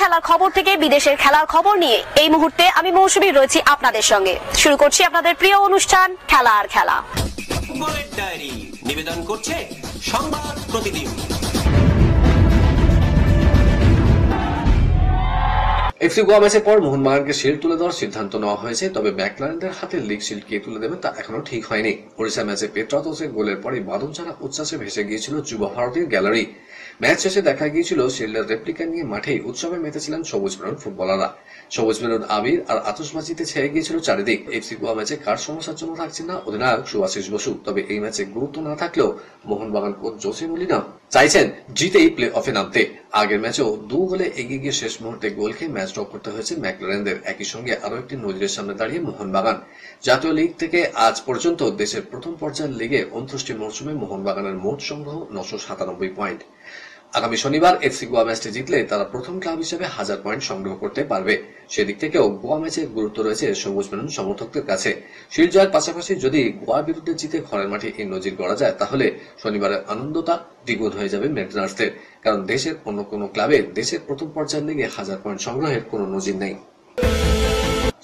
খেলার খবর থেকে বিদেশের খেলার খবর নিয়ে এই মুহূর্তে আমি মৌসুমী রয়েছি আপনাদের সঙ্গে। শুরু করছি আপনাদের প্রিয় অনুষ্ঠান খেলা আর খেলা। বুলেট ডায়েরি নিবেদন করছে সংবাদ প্রতিদিন। এফসি গোয়া ম্যাচের পর মোহনবাগানকে শিল্ড তুলে দেওয়ার সিদ্ধান্ত নেওয়া হয়েছে, তবে ম্যাকলারেনদের হাতে লিগ শিল্ড কে তুলে দেবেন তা এখনো ঠিক হয়নি। ওড়িশা ম্যাচে পেট্রাতোসের গোলের পরই বাদল ছাড়া উচ্ছ্বাসে ভেসে গিয়েছিল যুব ভারতীয় গ্যালারি। ম্যাচ শেষে দেখা গিয়েছিল শিল্ডের রেপ্লিকা নিয়ে মাঠেই উৎসবে মেতেছিলেন সবুজ মেরুন ফুটবলাররা। সবুজ মেরুন আবির আর আতশবাজিতে ছেয়ে গিয়েছিল চারিদিক। এফসি গোয়া ম্যাচে কার সমস্যার জন্য থাকছে না অধিনায়ক সুভাশিস বসু, তবে এই ম্যাচে গুরুত্ব না থাকলেও মোহনবাগান কোচ জোসে মলিনা চাইছেন জিতেই প্লে অফে নামতে। আগের ম্যাচেও 2 গোলে এগিয়ে গিয়ে শেষ মুহূর্তে গোল খেয়ে ম্যাচ ড্র করতে হয়েছে ম্যাকলারেনদের। একই সঙ্গে আরো একটি নজিরের সামনে দাঁড়িয়ে মোহনবাগান। জাতীয় লীগ থেকে আজ পর্যন্ত দেশের প্রথম পর্যায়ের লিগে 29টি মৌসুমে মোহনবাগানের মোট সংগ্রহ 997 পয়েন্ট। আগামী শনিবার এফসি গোয়া ম্যাচটি জিতলে তারা প্রথম ক্লাব হিসেবে 1000 পয়েন্ট সংগ্রহ করতে পারবে। সেদিক থেকেও গোয়া ম্যাচের গুরুত্ব রয়েছে সবুজ মেরুন সমর্থকদের কাছে। শিল্ড জয়ের পাশাপাশি যদি গোয়ার বিরুদ্ধে জিতে ঘরের মাঠে এই নজির গড়া যায়, তাহলে শনিবারের আনন্দটা দ্বিগুণ হয়ে যাবে মেরিনার্সদের, কারণ দেশের অন্য কোনো ক্লাবে দেশের প্রথম পর্যায়ের লিগে 1000 পয়েন্ট সংগ্রহের কোনো নজির নেই।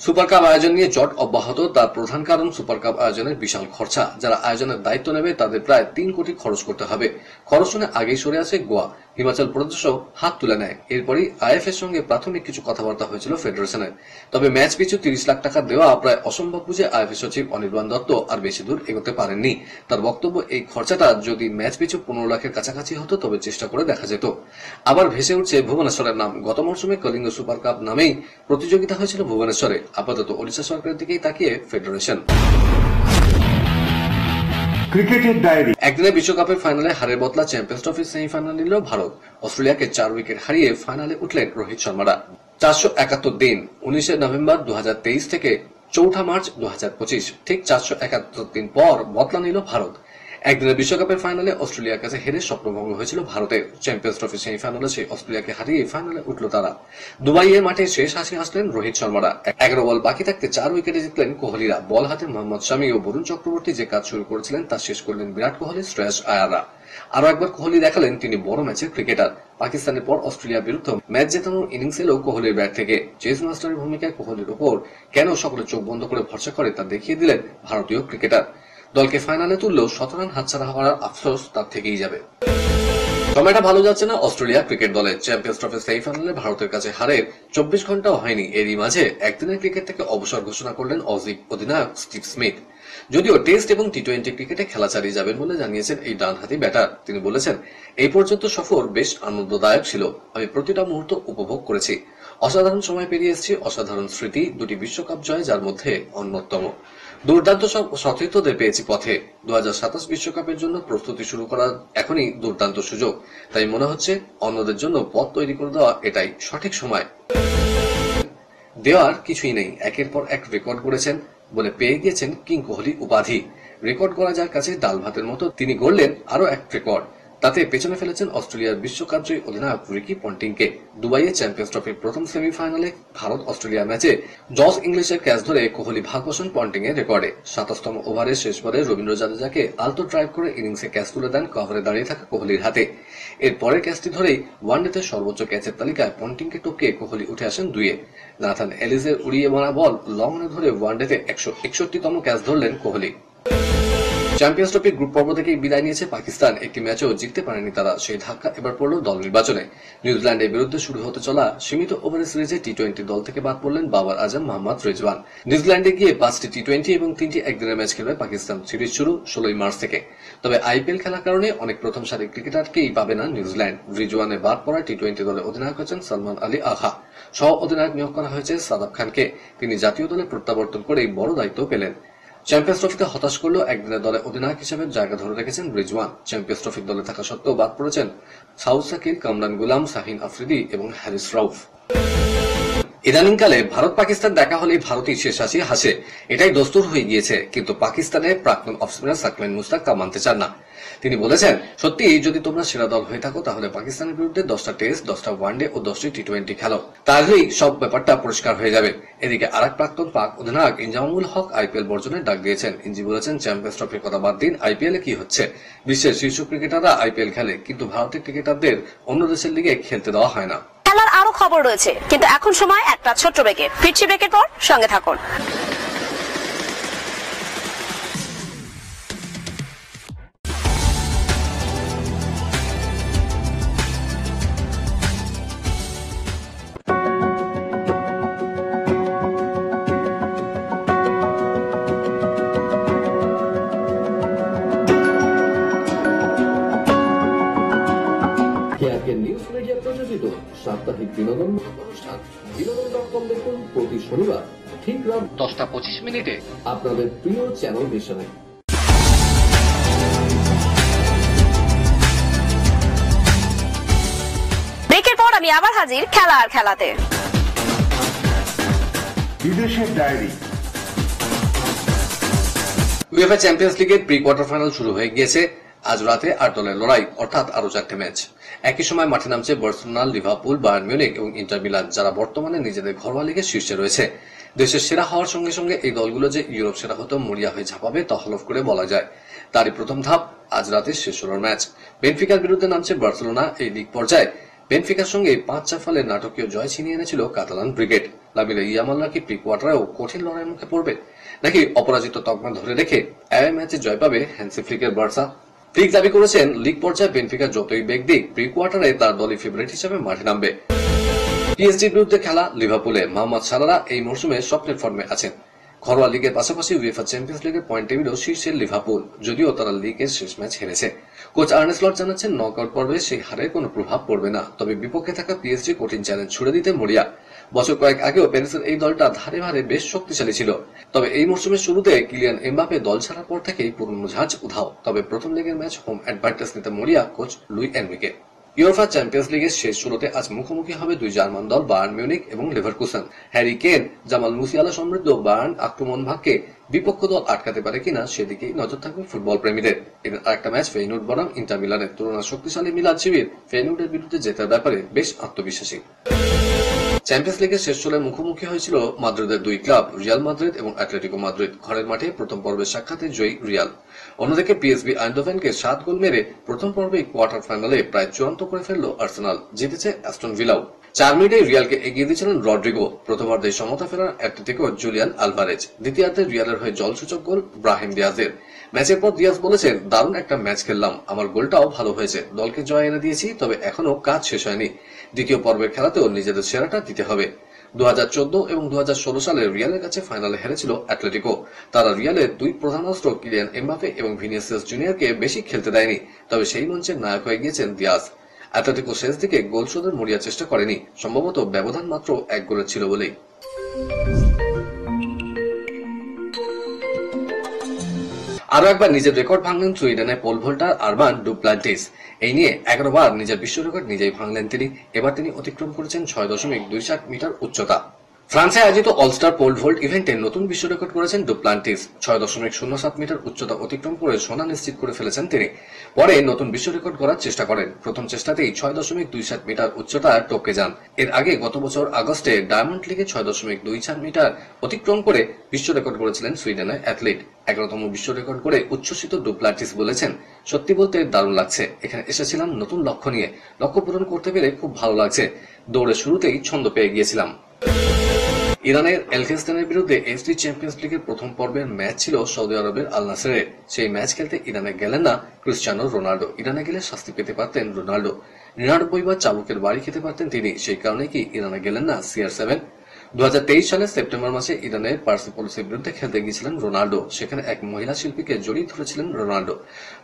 সুপার কাপ আয়োজন নিয়ে জট অব্যাহত। তার প্রধান কারণ সুপার কাপ আয়োজনের বিশাল খরচা। যারা আয়োজনের দায়িত্ব নেবে তাদের প্রায় 3 কোটি খরচ করতে হবে। খরচ শুনে আগেই সরে আসে গোয়া। হিমাচল প্রদেশও হাত তুলে নেয়। এরপরই আইএফ এর সঙ্গে প্রাথমিক কিছু কথাবার্তা হয়েছিল ফেডারেশনের। তবে ম্যাচ পিছু 30 লাখ টাকা দেওয়া প্রায় অসম্ভব বুঝে আইএফ সচিব অনির্বাণ দত্ত আর বেশি দূর এগোতে পারেননি। তার বক্তব্য, এই খরচাটা যদি ম্যাচ পিছু 15 লাখের কাছাকাছি হতো তবে চেষ্টা করে দেখা যেত। আবার ভেসে উঠছে ভুবনেশ্বরের নাম। গত মৌসুমে কলিঙ্গ সুপার কাপ নামেই প্রতিযোগিতা হয়েছিল ভুবনেশ্বরে। আপাতত ওড়িশা সরকারের দিকেই তাকিয়ে ফেডারেশন। ক্রিকেটের ডায়েরি। একদিনের বিশ্বকাপের ফাইনালে হারের বদলা চ্যাম্পিয়ন্স ট্রফির সেমিফাইনাল নিল ভারত। অস্ট্রেলিয়াকে 4 উইকেট হারিয়ে ফাইনালে উঠলেন রোহিত শর্মারা। 471 দিন 19 নভেম্বর 2023 থেকে 4 মার্চ 2025, ঠিক 471 দিন পর বদলা নিল ভারত। একদিনের বিশ্বকাপের ফাইনালে অস্ট্রেলিয়ার কাছে হেরে স্বপ্নভঙ্গ হয়েছিল ভারতের। চ্যাম্পিয়ন্স ট্রফি সেমিফাইনালে সেই অস্ট্রেলিয়াকে হারিয়ে ফাইনালে উঠল তারা। দুবাইয়ের মাঠে শেষ হাসি হাসলেন রোহিত শর্মারা। 11 বল বাকি থাকতে 4 উইকেটে জিতলেন কোহলিরা। বল হাতে মোহাম্মদ শামি ও বরুণ চক্রবর্তী যে কাজ শুরু করেছিলেন তা শেষ করলেন বিরাট কোহলি, শ্রেয়াস আয়াররা। আরো একবার কোহলি দেখালেন তিনি বড় ম্যাচের ক্রিকেটার। পাকিস্তানের পর অস্ট্রেলিয়ার বিরুদ্ধে ম্যাচ জেতানোর ইনিংস এলো কোহলির ব্যাট থেকে। চেস মাস্টারের ভূমিকায় কোহলির উপর কেন সকলে চোখ বন্ধ করে ভরসা করে তা দেখিয়ে দিলেন ভারতীয় ক্রিকেটার। দলকে ফাইনালে তুললেও 17 রান হাতছাড়া হওয়ার আফসোস তার থেকেই যাবে। সময়টা ভালো যাচ্ছে না অস্ট্রেলিয়া ক্রিকেট দলের। চ্যাম্পিয়ন্স ট্রফির সেমিফাইনালে ভারতের কাছে হারের 24 ঘন্টাও হয়নি। এরই মাঝে একদিনের ক্রিকেট থেকে অবসর ঘোষণা করলেন অজি অধিনায়ক স্টিভ স্মিথ। যদিও টেস্ট এবং টি-20 ক্রিকেটে খেলা চালিয়ে যাবেন বলে জানিয়েছেন এই ডানহাতি ব্যাটার। তিনি বলেছেন, এই পর্যন্ত সফর বেশ আনন্দদায়ক ছিল। আমি প্রতিটা মুহূর্ত উপভোগ করেছি। অসাধারণ সময় পেরিয়ে এসেছি, অসাধারণ স্মৃতি, 2টি বিশ্বকাপ জয় যার মধ্যে অন্যতম। দুর্দান্ত সব সতীর্থদের পেয়েছি পথে। 2027 বিশ্বকাপের জন্য প্রস্তুতি শুরু করার এখনই দুর্দান্ত সুযোগ। তাই মনে হচ্ছে অন্যদের জন্য পথ তৈরি করে দেওয়া এটাই সঠিক সময়। দেওয়ার কিছুই নেই, একের পর এক রেকর্ড গড়েছেন বলে পেয়ে গিয়েছেন কিং কোহলি উপাধি। রেকর্ড গড়া যার কাছে ডাল ভাতের মতো, তিনি গড়লেন আরো এক রেকর্ড। তাতে পেছনে ফেলেছেন অস্ট্রেলিয়ার বিশ্বকাপজয়ী অধিনায়ক রিকি পন্টিংকে। দুবাইয়ে চ্যাম্পিয়ন্স ট্রফির প্রথম সেমিফাইনালে ভারত অস্ট্রেলিয়া ম্যাচে জস ইংলিশের ক্যাচ ধরে কোহলি ভাগ বসান পন্টিং এর রেকর্ডে। 27তম ওভারের শেষ বলে রবীন্দ্র জাদেজাকে আলতো ড্রাইভ করে ইনিংসে ক্যাচ তুলে দেন কভারে দাঁড়িয়ে থাকা কোহলির হাতে। এর পরের ক্যাচটি ধরেই ওয়ানডেতে সর্বোচ্চ ক্যাচের তালিকায় পন্টিংকে টপকে কোহলি উঠে আসেন 2-এ। নাথান এলিসের উড়িয়ে মারা বল লং অনে ধরে ওয়ানডেতে 161তম ক্যাচ ধরলেন কোহলি। চ্যাম্পিয়ন্স ট্রফির গ্রুপ পর্ব থেকেই বিদায় নিয়েছে পাকিস্তান। একটি ম্যাচও জিততে পারেনি তারা। সেই ধাক্কা এবার পড়ল দল নির্বাচনে। নিউজিল্যান্ডের বিরুদ্ধে শুরু হতে চলা সীমিত ওভারের সিরিজে টি-20 দল থেকে বাদ পড়লেন বাবর আজম, মোহাম্মদ রিজওয়ান। নিউজিল্যান্ডে গিয়ে 5টি টি-20 এবং 3টি একদিনের ম্যাচ খেলবে পাকিস্তান। সিরিজ শুরু 16 মার্চ থেকে। তবে আইপিএল খেলার কারণে অনেক প্রথম সারির ক্রিকেটারকেই পাবে না নিউজিল্যান্ড। রিজওয়ানের বাদ পড়ায় টি-20 দলের অধিনায়ক হচ্ছেন সলমান আলী আখা। সহ অধিনায়ক নিয়োগ করা হয়েছে সাদাব খানকে। তিনি জাতীয় দলে প্রত্যাবর্তন করেই বড় দায়িত্ব পেলেন। চ্যাম্পিয়ন্স ট্রফিতে হতাশ করলেও একদিনের দলে অধিনায়ক হিসেবে জায়গা ধরে রেখেছেন রিজওয়ান। চ্যাম্পিয়ন্স ট্রফির দলে থাকা সত্ত্বেও বাদ পড়েছেন সাউদ সাকিব, কামরান গুলাম, শাহিন আফ্রিদি এবং হ্যারিস রাউফ। ইদানিংকালে ভারত পাকিস্তান দেখা হলেই ভারতই শেষ হাসি হাসে, এটাই দস্তুর হয়ে গিয়েছে। কিন্তু পাকিস্তানের প্রাক্তন অফ স্পিনার সাকলাইন মুশতাক তা মানতে চান না। তিনি বলেছেন, সত্যি যদি তোমরা সেরা দল হয়ে থাকো তাহলে পাকিস্তানের বিরুদ্ধে 10টা টেস্ট, 10টা ওয়ানডে ও 10টি টি-20 খেলো, তাহলেই সব ব্যাপারটা পরিষ্কার হয়ে যাবে। এদিকে আরেক প্রাক্তন পাক অধিনায়ক ইনজামামুল হক আইপিএল বর্জনের ডাক দিয়েছেন। ইনজি বলেছেন, চ্যাম্পিয়ন্স ট্রফির কথা বাদ দিন, আইপিএল এ কি হচ্ছে? বিশ্বের শীর্ষ ক্রিকেটাররা আইপিএল খেলে, কিন্তু ভারতের ক্রিকেটারদের অন্য দেশের লিগে খেলতে দেওয়া হয় না। খেলার আরো খবর রয়েছে, কিন্তু এখন সময় একটা ছোট্ট ব্রেকের। ফিরছি ব্রেকের পর, সঙ্গে থাকুন। নিউজ মিডিয়া প্রযোজিত সাপ্তাহিক বিনোদন অনুষ্ঠান বিনোদন.com দেখুন প্রতি শনিবার ঠিক রাত 10:25 আপনাদের প্রিয় চ্যানেল ভিশনে। ব্রেকের পর আমি আবার হাজির খেলা আর খেলাতে। বিদেশের ডায়েরি। উয়েফা চ্যাম্পিয়ন্স লিগের প্রি কোয়ার্টার ফাইনাল শুরু হয়ে গিয়েছে। আজ রাতে 8 দলের লড়াই, অর্থাৎ আরো 4টে ম্যাচ। একই সময় মাঠে নামছে বার্সেলোনা, লিভারপুল, বায়ার্ন মিউনিখ এবং ইন্টার মিলান, যারা বর্তমানে নিজেদের ঘরোয়া লিগের শীর্ষে রয়েছে। দেশের সেরা হওয়ার সঙ্গে সঙ্গে এই দলগুলো যে ইউরোপ সেরা হতে মরিয়া হয়ে ঝাঁপাবে তা হলফ করে বলা যায়। তারই প্রথম ধাপ আজ রাতে শেষ ষোলোর ম্যাচ। বেনফিকার বিরুদ্ধে নামছে বার্সেলোনা। এই লিগ পর্যায়ে বেনফিকার সঙ্গে 5-4 ফলের নাটকীয় জয় ছিনিয়ে এনেছিল কাতালান ব্রিগেড। লামিনে ইয়ামাল কি প্রি কোয়ার্টারেও কঠিন লড়াইয়ের মুখে পড়বে, নাকি অপরাজিত তকমা ধরে রেখে অ্যাওয়ে ম্যাচে জয় পাবে হ্যান্সি ফ্লিকের বার্সা? ফ্লিক দাবি করেছেন লিগ পর্যায়ে বেনফিকার যতই বেগ দিক, প্রি কোয়ার্টারে তার দলই ফেভারিট হিসেবে মাঠে নামবে। পিএসজির বিরুদ্ধে খেলা লিভারপুলে মোহাম্মদ সালাহরা এই মৌসুমে স্বপ্নের ফর্মে আছেন। ঘরোয়া লিগের পাশাপাশি উয়েফা চ্যাম্পিয়ন্স লিগের পয়েন্ট টেবিলেও শীর্ষের লিভারপুল, যদিও তারা লিগের শেষ ম্যাচ হেরেছে। কোচ আর্নে স্লট জানাচ্ছেন নকআউট পর্বে সেই হারের কোনো প্রভাব পড়বে না, তবে বিপক্ষে থাকা পিএসজি কঠিন চ্যালেঞ্জ ছুড়ে দিতে মরিয়া। বছর কয়েক আগেও প্যারিসের এই দলটা ধারে ভারে বেশ শক্তিশালী ছিল, তবে এই মৌসুমের শুরুতে কিলিয়ান এমবাপে দল ছাড়ার পর থেকেই পুরনো ঝাঁজ উধাও। তবে প্রথম লেগের ম্যাচ হোম অ্যাডভান্টেজ নিতে মরিয়া coach Luis Enrique. Europa champions লিগের শেষ ষোলোতে আজ মুখোমুখি হবে দুই জার্মান দল বায়ার্ন মিউনিখ এবং Leverkusen. Harry Kane, Jamal Musiala সমৃদ্ধ বায়ার্ন আক্রমণ ভাগকে বিপক্ষ দল আটকাতে পারে কিনা সেদিকেই নজর থাকবে ফুটবল প্রেমীদের। এর আরেকটা ম্যাচ ফেইনুর্ড বনাম ইন্টার মিলানের। তুলনা শক্তিশালী মিলান শিবির ফেইনুর্ডের বিরুদ্ধে জেতার ব্যাপারে বেশ আত্মবিশ্বাসী। চ্যাম্পিয়ন্স লিগের শেষ ষোলোয় মুখোমুখি হয়েছিল মাদ্রিদের দুই ক্লাব রিয়াল মাদ্রিদ এবং অ্যাটলেটিকো মাদ্রিদ। ঘরের মাঠে প্রথম পর্বের সাক্ষাতে জয়ী রিয়াল। অন্যদিকে পিএসভি আইনডোভেনকে 7 গোল মেরে প্রথম পর্বেই কোয়ার্টার ফাইনালে প্রায় চূড়ান্ত করে ফেলল আর্সেনাল। জিতেছে অ্যাস্টন ভিলাও। 4 মিনিটে রিয়ালকে এগিয়ে দিয়েছিলেন রড্রিগো। প্রথমার্ধে সমতা ফেরার অ্যাটলেটিকো জুলিয়ান আলভারেজ। দ্বিতীয়ার্ধে রিয়ালের হয়ে জলসূচক গোল ব্রাহিম দিয়াজের। ম্যাচের পর দিয়াজ বলেছেন, দারুণ একটা ম্যাচ খেললাম, আমার গোলটাও ভালো হয়েছে, দলকে জয় এনে দিয়েছি, তবে এখনো কাজ শেষ হয়নি। দ্বিতীয় পর্বের খেলাতেও নিজেদের সেরাটা দিতে হবে। 2014 এবং 2016 সালে রিয়ালের কাছে ফাইনালে হেরেছিল অ্যাটলেটিকো। তারা রিয়ালের দুই প্রধান অস্ত্র কিলিয়ান এমবাপে এবং ভিনিসিয়াস জুনিয়রকে বেশি খেলতে দেয়নি, তবে সেই মঞ্চের নায়ক হয়ে গিয়েছেন দিয়াজ। অ্যাটলেটিকো শেষ দিকে গোল শোধের মরিয়া চেষ্টা করেনি, সম্ভবত ব্যবধান মাত্র 1 গোলের ছিল বলেই। আরো একবার নিজের রেকর্ড ভাঙলেন সুইডেনের পোল ভোল্টার আরমান ডুপ্লান্টিস। এই নিয়ে 11 বার নিজের বিশ্ব রেকর্ড নিজেই ভাঙলেন তিনি। এবার তিনি অতিক্রম করেছেন 6.27 মিটার উচ্চতা। ফ্রান্সে আয়োজিত অলস্টার পোল ভোল্ট ইভেন্টে নতুন বিশ্ব রেকর্ড করেছেন ডুপ্লান্টিস। 6.07 মিটার উচ্চতা অতিক্রম করে সোনা নিশ্চিত করে ফেলেছেন তিনি। পরে নতুন বিশ্ব রেকর্ড করার চেষ্টা করেন। প্রথম চেষ্টাতেই 6.27 মিটার উচ্চতা টপকে যান। এর আগে গত বছর আগস্টে ডায়মন্ড লিগে 6.24 মিটার অতিক্রম করে বিশ্ব রেকর্ড করেছিলেন সুইডেনের অ্যাথলিট। 11তম বিশ্ব রেকর্ড করে উচ্ছ্বসিত ডুপ্লান্টিস বলেছেন, সত্যি বলতে দারুণ লাগছে, এখানে এসেছিলাম নতুন লক্ষ্য নিয়ে, লক্ষ্য পূরণ করতে পেরে খুব ভালো লাগছে, দৌড়ে শুরুতেই ছন্দ পেয়ে গিয়েছিলাম। ইরানের এলখেস্তানের বিরুদ্ধে এফসি চ্যাম্পিয়ন্স লিগের প্রথম পর্বের ম্যাচ ছিল সৌদি আরবের আল নাসেরে। সেই ম্যাচ খেলতে ইরানে গেলেন না ক্রিস্টিয়ানো রোনাল্ডো। ইরানে গেলে শাস্তি পেতে পারতেন রোনাল্ডো। 99 চাবুকের বাড়ি খেতে পারতেন তিনি। সেই কারণে কি ইরানে গেলেন না CR7? 2023 সালের সেপ্টেম্বর মাসে ইরানের পার্সিপোলিসের বিরুদ্ধে খেলতে গিয়েছিলেন রোনাল্ডো। সেখানে এক মহিলা শিল্পীকে জড়িয়ে ধরেছিলেন রোনাল্ডো।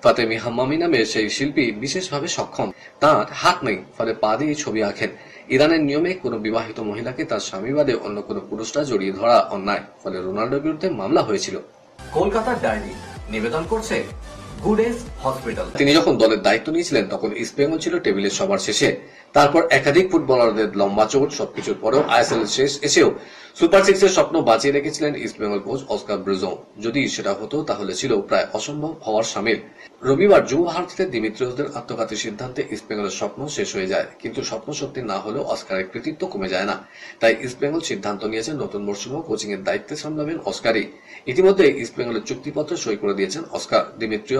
ফাতেমি হাম্মামি নামে সেই শিল্পী বিশেষভাবে সক্ষম, তার হাত নেই, ফলে পা দিয়ে ছবি আঁকেন। ইরানের নিয়মে কোনো বিবাহিত মহিলাকে তার স্বামী বাদে অন্য কোনো পুরুষরা জড়িয়ে ধরা অন্যায়, ফলে রোনাল্ডোর বিরুদ্ধে মামলা হয়েছিল। কলকাতার ডায়েরি নিবেদন করছে গুড এজ হসপিটাল। তিনি যখন দলের দায়িত্ব নিয়েছিলেন তখন ইস্ট বেঙ্গল ছিল টেবিলের সবার শেষে। তারপর একাধিক ফুটবলারদের লম্বা চোট, সবকিছুর পরেও আইএসএল শেষ এসেও সুপার সিক্সের স্বপ্ন বাঁচিয়ে রেখেছিলেন east Bengal coach Oscar Bruzon. যদি সেটা হতো তাহলে ছিল প্রায় অসম্ভব হওয়ার শামিল। রবিবার যুব ভারতীতে দিমিত্রিয়সদের আত্মঘাতী সিদ্ধান্তে ইস্ট বেঙ্গলের স্বপ্ন শেষ হয়ে যায়, কিন্তু স্বপ্ন সত্যি না হলেও অস্কারের কৃতিত্ব কমে যায় না। তাই ইস্ট বেঙ্গল সিদ্ধান্ত নিয়েছেন নতুন মরশুমে কোচিং এর দায়িত্বে সামলাবেন অস্কারই। ইতিমধ্যে ইস্ট বেঙ্গলের চুক্তিপত্র সই করে দিয়েছেন অস্কার। দিমিত্রিয়স